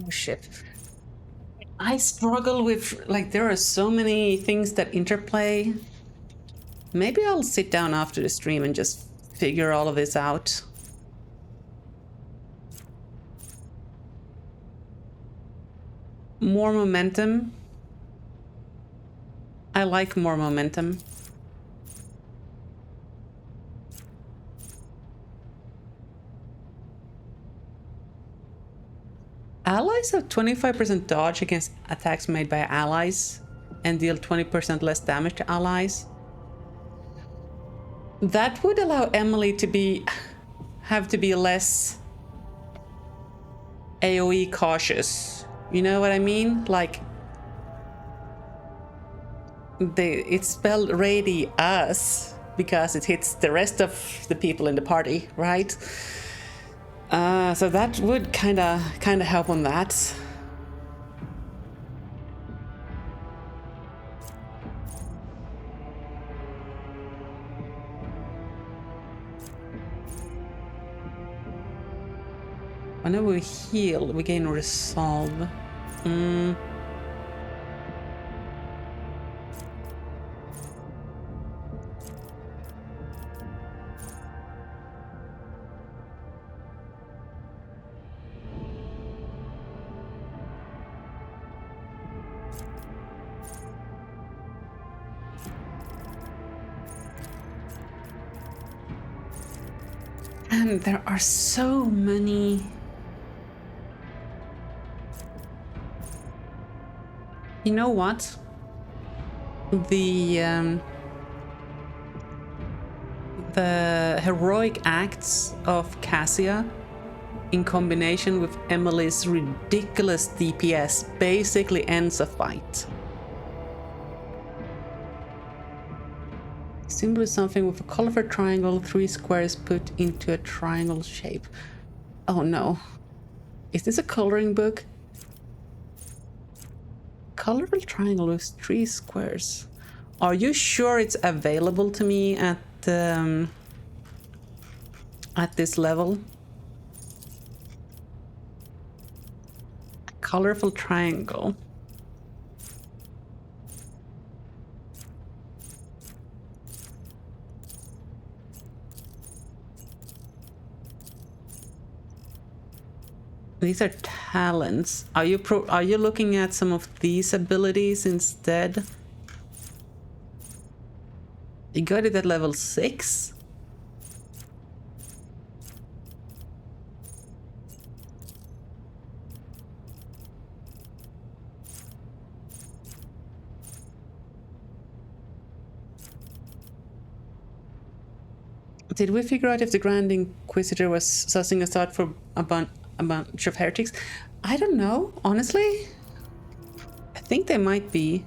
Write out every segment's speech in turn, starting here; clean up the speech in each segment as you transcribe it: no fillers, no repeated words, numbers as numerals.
Oh shit. I struggle with, like, there are so many things that interplay. Maybe I'll sit down after the stream and just figure all of this out. More momentum. I like more momentum. Allies have 25% dodge against attacks made by allies and deal 20% less damage to allies. That would allow Emily to have to be less AoE cautious. You know what I mean? Like, it's spelled ready us because it hits the rest of the people in the party, right? So that would kind of help on that. Whenever we heal, we gain resolve. And there are so many. You know what? The heroic acts of Cassia in combination with Emily's ridiculous DPS basically ends a fight. Symbol is something with a colorful triangle, 3 squares put into a triangle shape. Oh no. Is this a coloring book? Colorful triangle with 3 squares. Are you sure it's available to me at this level? Colorful triangle. These are talents. Are you looking at some of these abilities instead? You got it at level 6? Did we figure out if the Grand Inquisitor was sussing us out for a bunch of heretics? I don't know, honestly. I think they might be.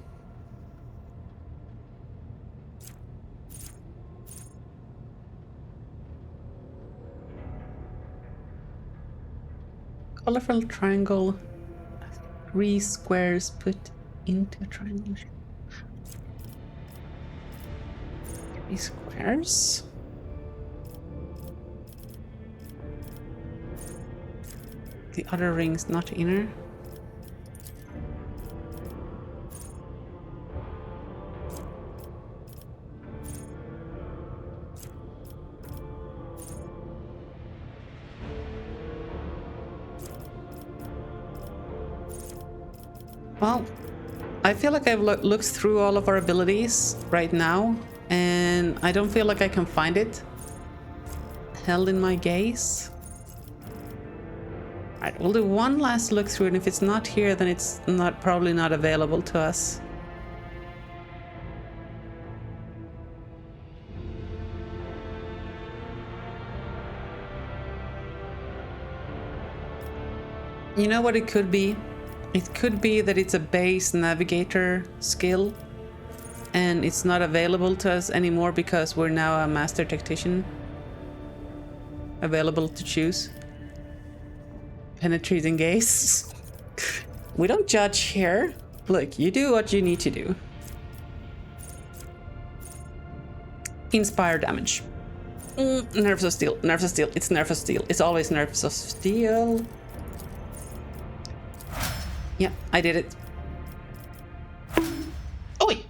Colorful triangle. 3 squares put into a triangle. 3 squares. The other rings not inner. Well, I feel like I've looked through all of our abilities right now, and I don't feel like I can find it. Held in my gaze. Right, we'll do one last look through, and if it's not here, then it's probably not available to us. You know what it could be? It could be that it's a base navigator skill, and it's not available to us anymore because we're now a master tactician. Available to choose. Penetrating gaze. We don't judge here. Look, you do what you need to do. Inspire damage. Nerves of steel. Nerves of steel. It's nerves of steel. It's always nerves of steel. Yeah, I did it. Oi!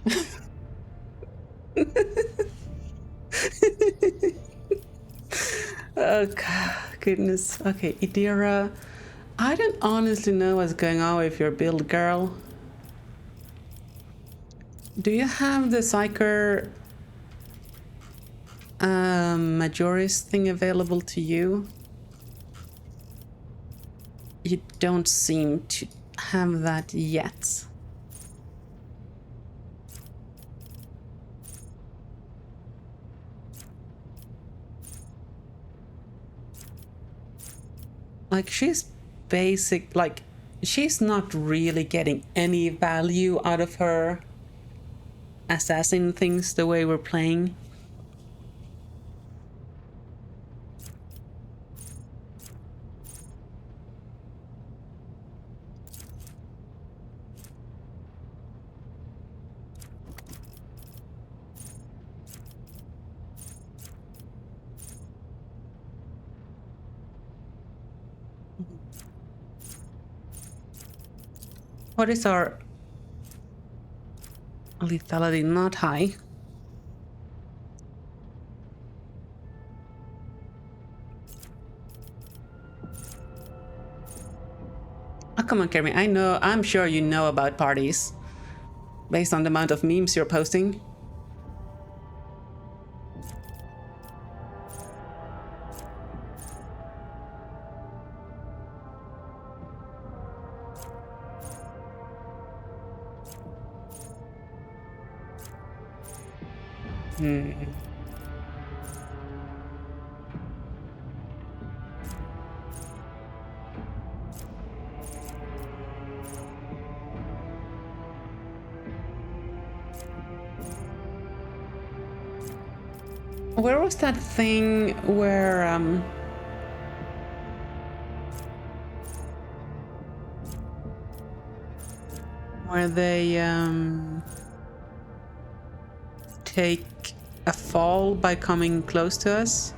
Oh, goodness. Okay, Idira. I don't honestly know what's going on with your build, girl. Do you have the Psyker Majoris thing available to you? You don't seem to have that yet. Like, she's basic, like, she's not really getting any value out of her assassin things the way we're playing. What is our lethality? Not high. Oh, come on, Kermit. I'm sure you know about parties. Based on the amount of memes you're posting. Where was that thing where they take a fall by coming close to us?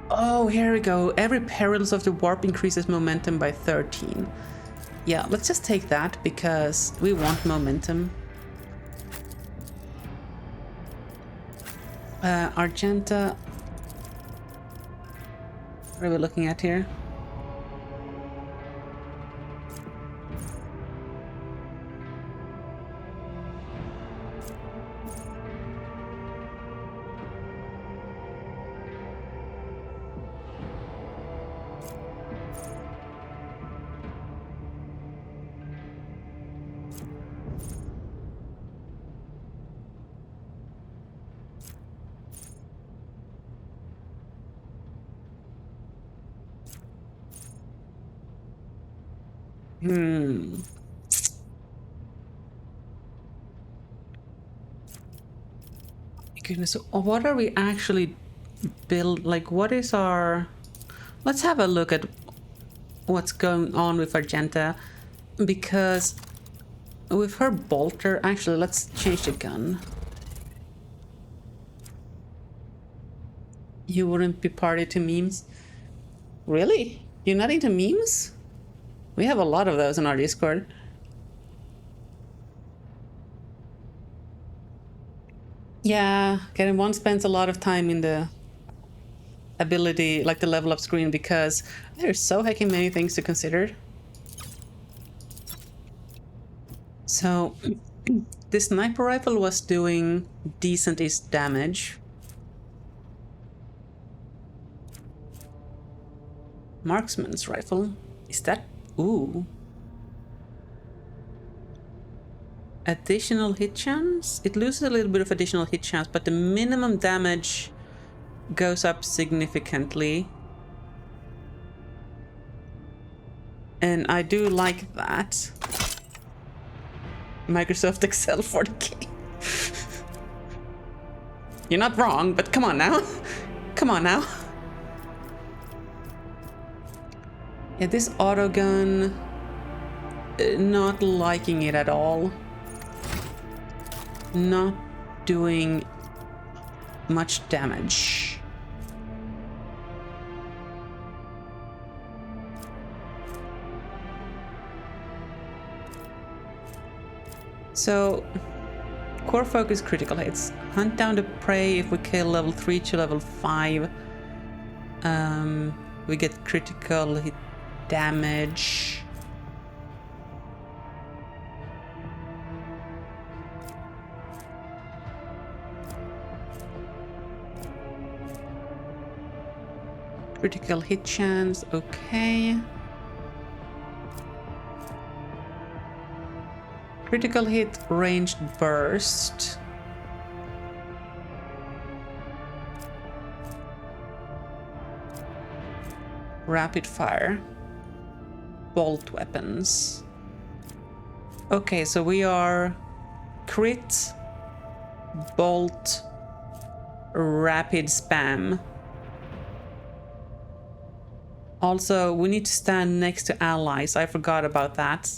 Oh, here we go. Every perils of the warp increases momentum by 13. Yeah, let's just take that because we want momentum. Argenta. What are we looking at here? Goodness, so what are we actually build? Like, what is our... Let's have a look at what's going on with Argenta, because with her bolter, actually, let's change the gun. You wouldn't be party to memes? Really? You're not into memes? We have a lot of those in our Discord. Yeah, Karen one spends a lot of time in the ability, like the level up screen, because there's so heckin' many things to consider. So, this sniper rifle was doing decent-ish damage. Marksman's rifle. Is that... Ooh. Additional hit chance? It loses a little bit of additional hit chance, but the minimum damage goes up significantly. And I do like that. Microsoft Excel for the game. You're not wrong, but come on now. Come on now. Yeah, this autogun, not liking it at all. Not doing much damage. So, core focus critical hits. Hunt down the prey if we kill level 3 to level 5. We get critical hit damage. Critical hit chance, okay. Critical hit, ranged burst. Rapid fire. Bolt weapons. Okay, so we are crit, bolt, rapid spam. Also, we need to stand next to allies. I forgot about that.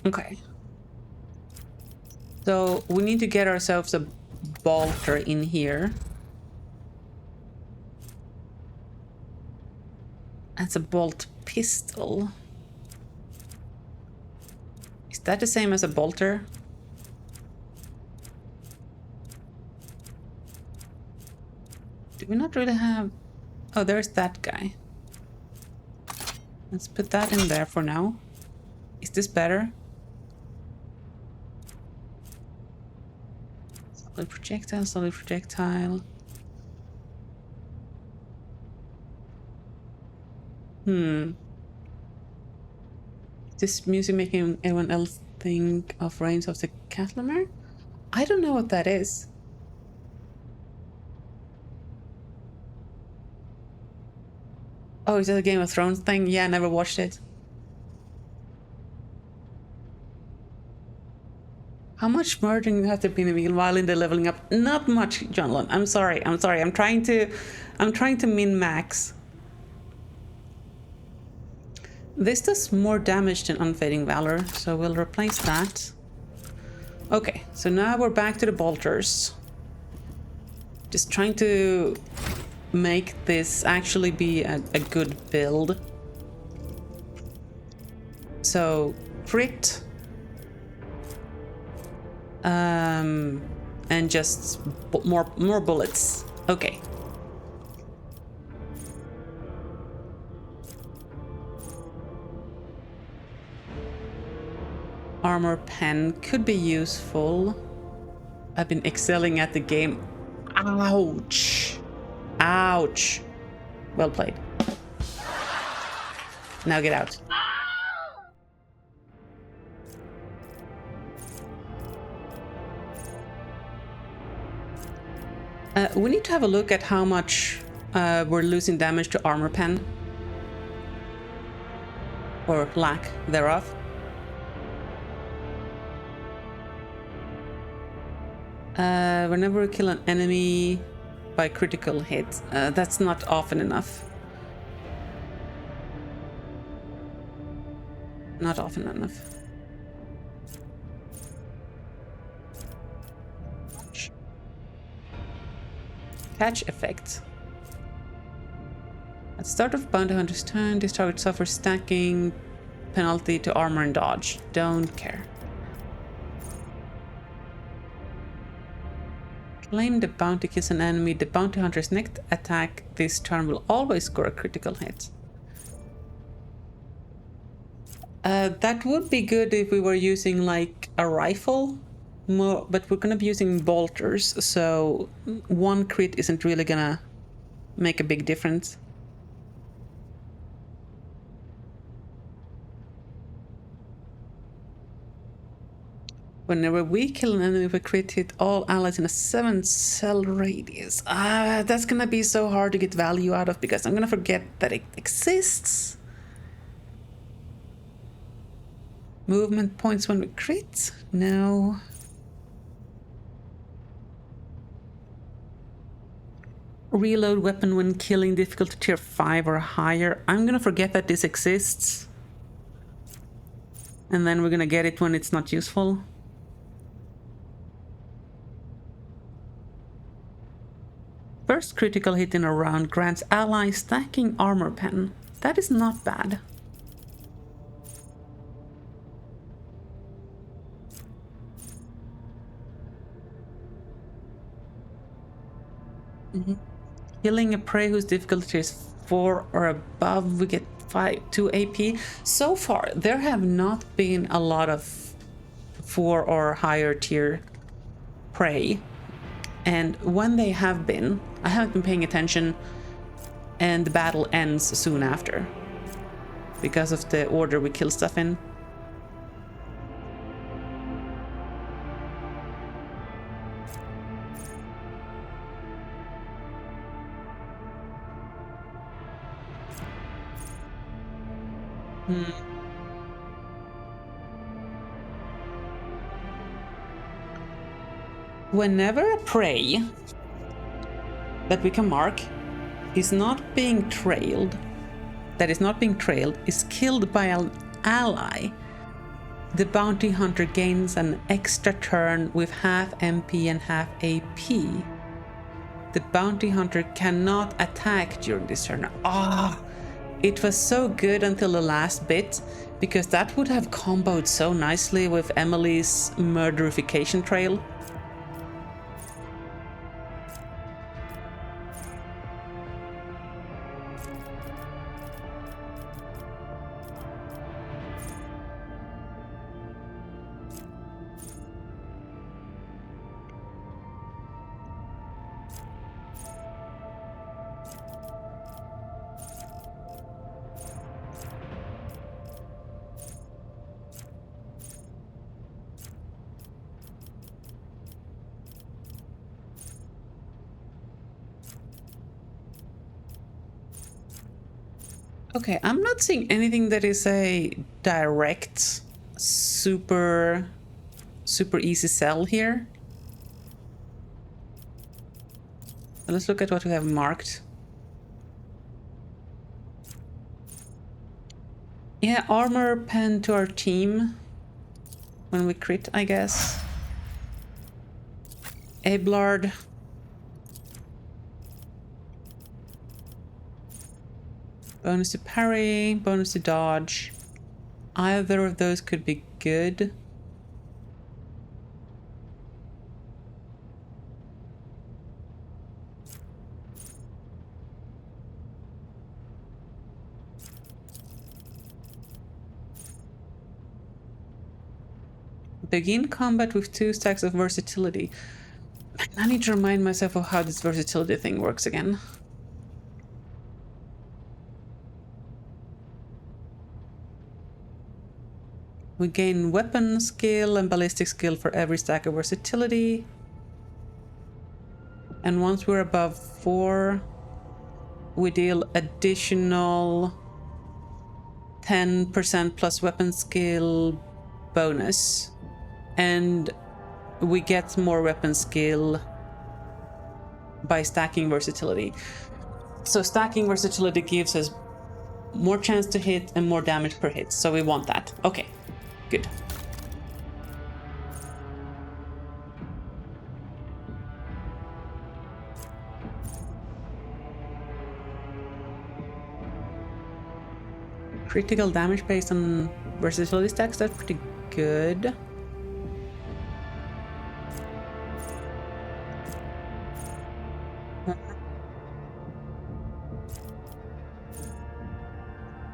Okay. So we need to get ourselves a bolter in here. That's a bolt pistol. Is that the same as a bolter? Do we not really have... Oh, there's that guy. Let's put that in there for now. Is this better? Solid projectile, solid projectile. Is this music making anyone else think of Reigns of the Castlemare? I don't know what that is. Oh, is that a Game of Thrones thing? Yeah, I never watched it. How much merging have there been meanwhile in the leveling up? Not much, Jonlon. I'm sorry. I'm trying to min-max. This does more damage than Unfading Valor, so we'll replace that. Okay, so now we're back to the bolters. Just trying to make this actually be a good build. So, crit. And just more bullets. Okay. Armor pen could be useful. I've been excelling at the game. Ouch. Ouch. Well played. Now get out. We need to have a look at how much we're losing damage to armor pen. Or lack thereof. Whenever we kill an enemy by critical hit, that's not often enough. Not often enough. Catch effect. At the start of Bounty Hunter's turn, this target suffers stacking penalty to armor and dodge. Don't care. Claim the bounty kills an enemy. The Bounty Hunter's next attack this turn will always score a critical hit. That would be good if we were using like a rifle. More, but we're gonna be using bolters, so one crit isn't really gonna make a big difference. Whenever we kill an enemy with a crit hit, all allies in a 7-cell radius. That's gonna be so hard to get value out of because I'm gonna forget that it exists. Movement points when we crit? No. Reload weapon when killing, difficulty tier 5 or higher. I'm gonna forget that this exists. And then we're gonna get it when it's not useful. First critical hit in a round grants ally stacking armor pen. That is not bad. Killing a prey whose difficulty is 4 or above, we get 2 AP. So far, there have not been a lot of 4 or higher tier prey. And when they have been, I haven't been paying attention, and the battle ends soon after. Because of the order we kill stuff in. Whenever a prey that we can mark is not being trailed, is killed by an ally, the bounty hunter gains an extra turn with half MP and half AP. The bounty hunter cannot attack during this turn. It was so good until the last bit, because that would have comboed so nicely with Emily's murderification trail. Okay, I'm not seeing anything that is a direct, super easy sell here. Let's look at what we have marked. Yeah, armor pen to our team when we crit, I guess. Ablard. Bonus to parry, bonus to dodge. Either of those could be good. Begin combat with 2 stacks of versatility. I need to remind myself of how this versatility thing works again. We gain weapon skill and ballistic skill for every stack of versatility. And once we're above 4, we deal additional 10% plus weapon skill bonus. And we get more weapon skill by stacking versatility. So stacking versatility gives us more chance to hit and more damage per hit. So we want that. Okay. Good. Critical damage based on versatility stacks, that's pretty good.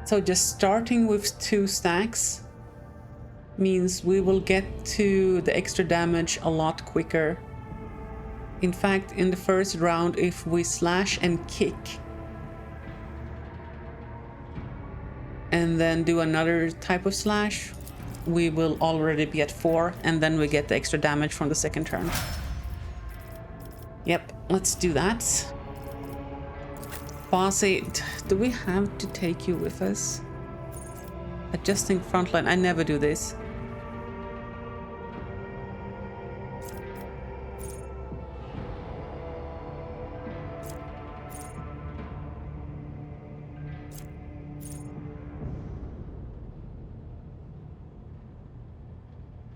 So just starting with 2 stacks means we will get to the extra damage a lot quicker. In fact, in the first round, if we slash and kick and then do another type of slash, we will already be at 4, and then we get the extra damage from the second turn. Yep, let's do that. Bossy, do we have to take you with us? Adjusting frontline, I never do this.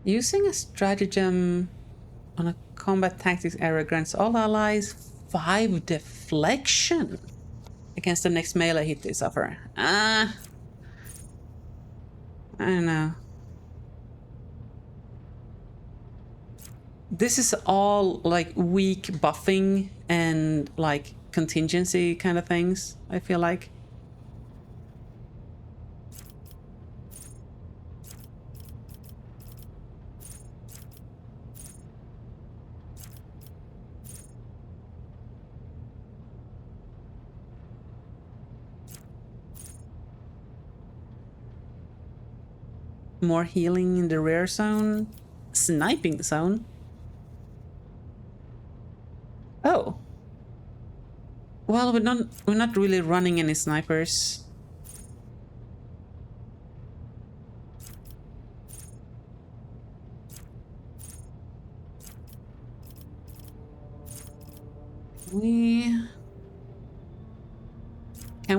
Using a stratagem on a combat tactics area grants all allies 5 deflection against the next melee hit they suffer. I don't know. This is all like weak buffing and like contingency kind of things, I feel like. More healing in the rear zone. Sniping zone. Oh. Well, we're not really running any snipers. Can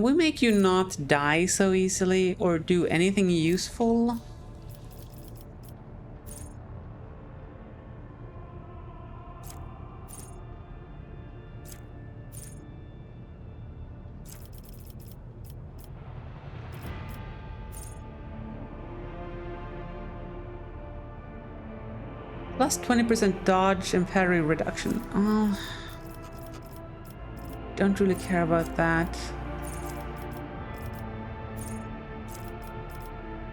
we make you not die so easily or do anything useful? Plus 20% dodge and parry reduction. Oh, don't really care about that.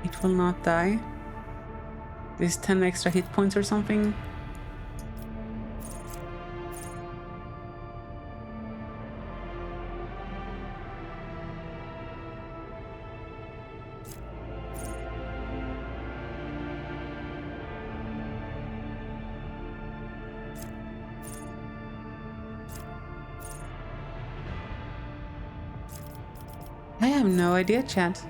It will not die. There's 10 extra hit points or something. I have no idea, chat.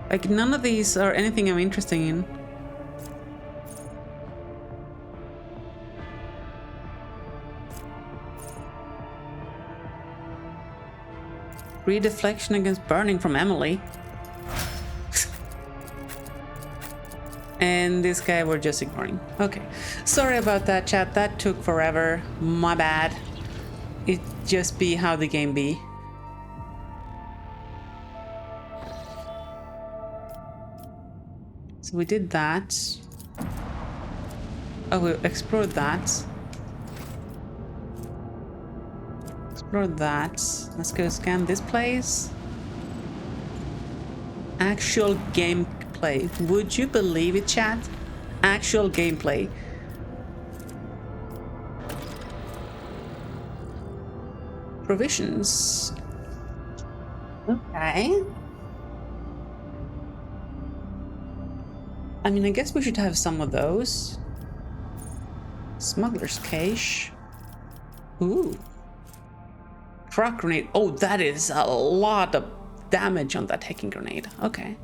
Like, none of these are anything I'm interested in. Free deflection against burning from Emily. And this guy we're just ignoring. Okay. Sorry about that, chat. That took forever. My bad. It just be how the game be. So we did that. Oh, we explored that. Explored that. Let's go scan this place. Actual gameplay. Would you believe it, chat? Actual gameplay. Provisions. Okay. I mean, I guess we should have some of those. Smuggler's cache. Ooh. Truck grenade. Oh, that is a lot of damage on that hacking grenade. Okay.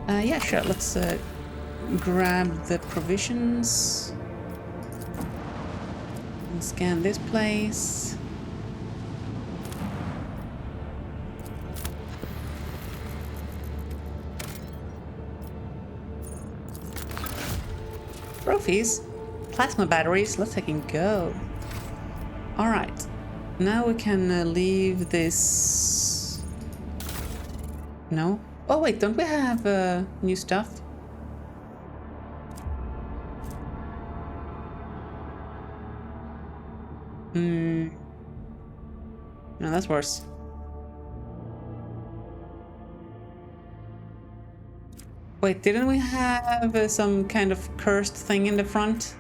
Yeah, sure. Let's grab the provisions. And scan this place. Trophies, plasma batteries, let's take and go. All right, now we can leave this. No? Oh wait, don't we have new stuff? No, that's worse. Wait, didn't we have some kind of cursed thing in the front?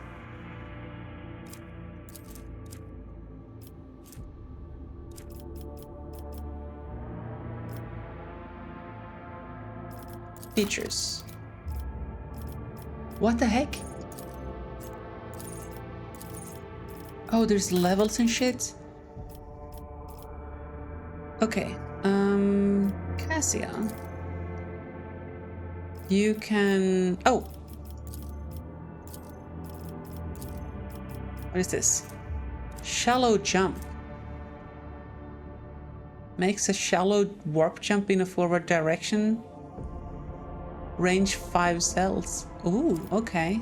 Features. What the heck? Oh, there's levels and shit? Okay, Cassia. You can... Oh! What is this? Shallow jump. Makes a shallow warp jump in a forward direction. Range 5 cells. Ooh, okay.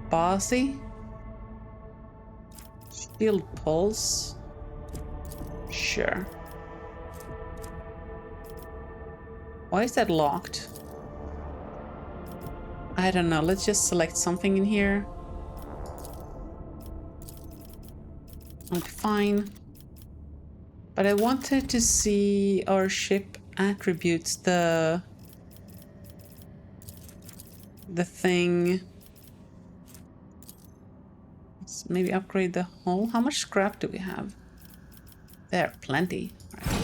Bossy. Shield pulse. Sure. Why is that locked? I don't know. Let's just select something in here. Okay, fine. But I wanted to see our ship attributes, the thing. Let's maybe upgrade the hull. How much scrap do we have? There, plenty. All right,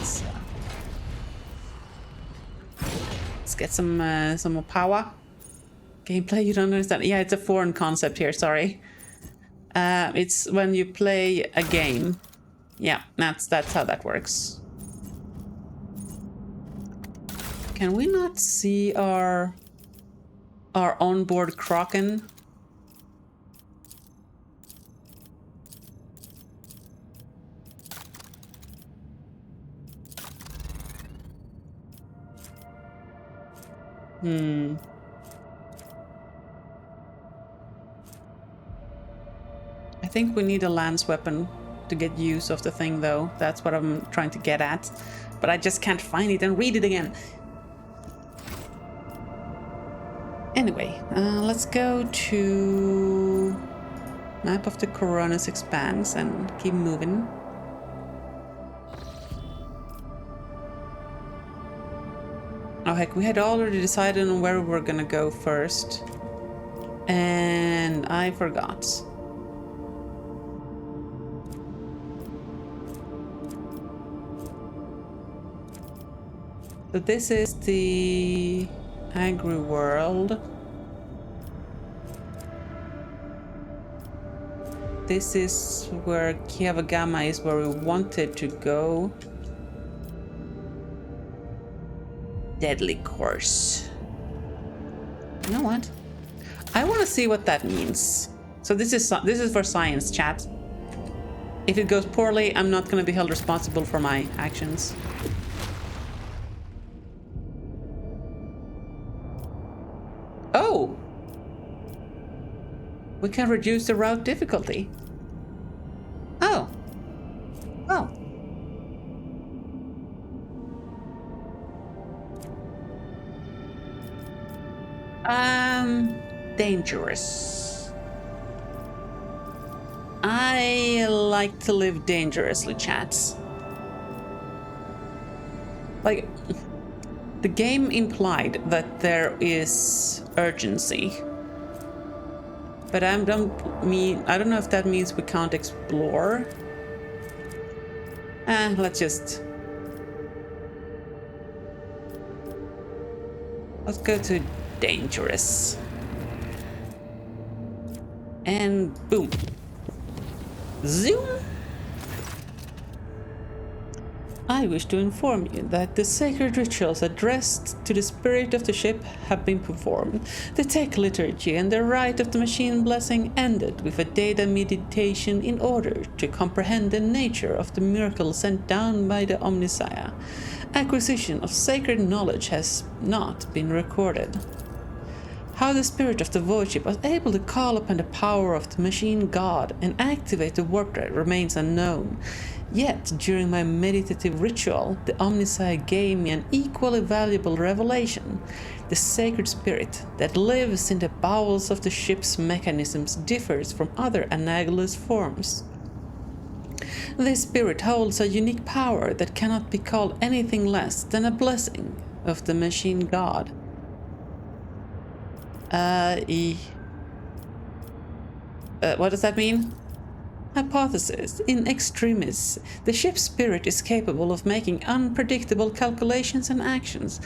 let's get some more power. Gameplay, you don't understand. Yeah, it's a foreign concept here. Sorry. It's when you play a game. Yeah, that's how that works. Can we not see our onboard Kraken? I think we need a lance weapon to get use of the thing, though. That's what I'm trying to get at. But I just can't find it and read it again. Anyway, let's go to map of the Coronis expands and keep moving. Oh heck, we had already decided on where we were gonna go first. And I forgot. So this is the Agri world. This is where Kiavagama is, where we wanted to go. Deadly course. You know what? I want to see what that means. So this is for science, chat. If it goes poorly, I'm not going to be held responsible for my actions. Oh! We can reduce the route difficulty. Oh. Oh. Dangerous. I like to live dangerously, chats. Like, the game implied that there is urgency. But I don't know if that means we can't explore. Let's go to dangerous. And boom. Zoom. I wish to inform you that the sacred rituals addressed to the spirit of the ship have been performed. The tech liturgy and the rite of the machine blessing ended with a data meditation in order to comprehend the nature of the miracle sent down by the Omnissiah. Acquisition of sacred knowledge has not been recorded. How the spirit of the void ship was able to call upon the power of the machine god and activate the warp drive remains unknown. Yet, during my meditative ritual, the Omnissiah gave me an equally valuable revelation. The sacred spirit that lives in the bowels of the ship's mechanisms differs from other analogous forms. This spirit holds a unique power that cannot be called anything less than a blessing of the machine god. What does that mean? Hypothesis. In extremis, the ship's spirit is capable of making unpredictable calculations and actions.